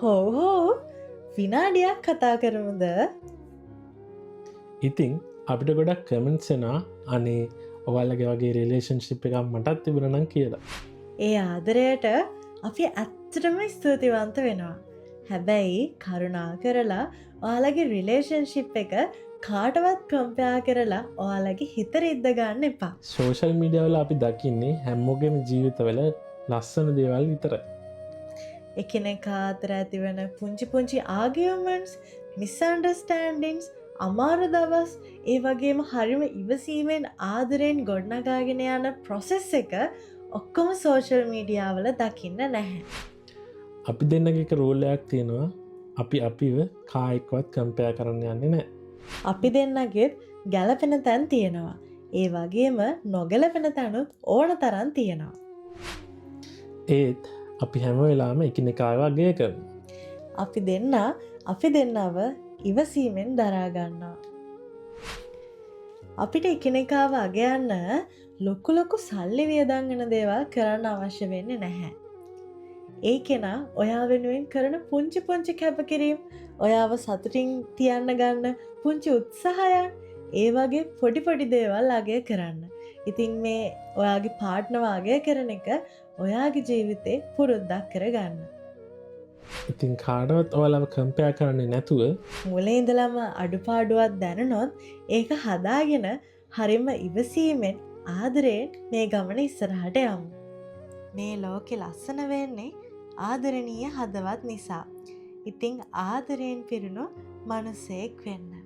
හෝ විනාඩියක් කතා කරමුද? ඉතිං අපිට ගොඩක් කමෙන්ට්සෙනා අනේ ඔවල්ලගේ වගේ රිලේෂන්ශිප් එකක් මටත් තිබුණනම් කියලා. ඒ ආදරයට අපි ඇත්තටම ස්තුතිවන්ත වෙනවා. හැබැයි කරුණා කරලා ඔයාලගේ රිලේෂන්ශිප් එක කාටවත් කම්පයා කරලා ඔයාලගේ හිත රිද්ද ගන්න එපා. සෝෂල් මීඩියවල අපි දකින්නේ හැම්මෝගෙම ජීවිතවල ලස්සන දේවල් විතර. එකිනෙකා අතර ඇතිවන පුංචි පුංචි ආගියමන්ට්ස්, මිස්අන්ඩර්ස්ටෑන්ඩින්ග්ස්, අමාරු දවස්, ඒ වගේම හරිම ඉවසීමෙන් ආදරයෙන් ගොඩනගාගෙන යන ප්‍රොසෙස් එක ඔක්කොම සෝෂල් මීඩියාවල දකින්න නැහැ. අපි දෙන්නගේක රෝලයක් තියෙනවා අපි අපිව කායෙක්වත් කම්පයා කරන්න යන්නේ නෑ. අපි දෙන්නගෙත් ගැලපෙන තැන් තියෙනවා. ඒ වගේම නොගැලපෙන තැනුත් ඕන තරන් තියෙනවා. ඒත් අපි හැම වෙලාම එකිනෙකාවාගේ කරන. අපි දෙන්නව ඉවසීමෙන් දරාගන්නවා. අපිට එකිනෙකාව අගයන්න ලොකුලොකු සල්ලි වියදංගෙන දේවල් කරන්න අවශ්‍ය වෙන්නේ නැහැ. ඒ කෙනා ඔයා වෙනුවෙන් කරන පුංචි පුංචි කැපකිරීම්, ඔයාව සතුටින් තියන්න ගන්න පුංචි උත්සාහයන්, ඒ වගේ පොඩි පොඩි දේවල් අගය කරන්න. ඉතින් මේ ඔයාගේ පාර්ට්නර්ව අගය කරන එක ඔයාගේ ජීවිතේ පුරුද්දක් කරගන්න. ඉතින් කාඩවත් ඔයාලව කම්පයා කරන්නේ නැතුව මුලින් ඉඳලම අඩුපාඩුවක් දැනනොත් ඒක හදාගෙන හරිම ඉවසීමෙන් ආදරයෙන් මේ ගමන ඉස්සරහට යමු. මේ ලෝකෙ ලස්සන වෙන්නේ ආදරණීය හදවත් නිසා. ඉතින් ආදරයෙන් පිරුණු මනුස්සයෙක් වෙන්න.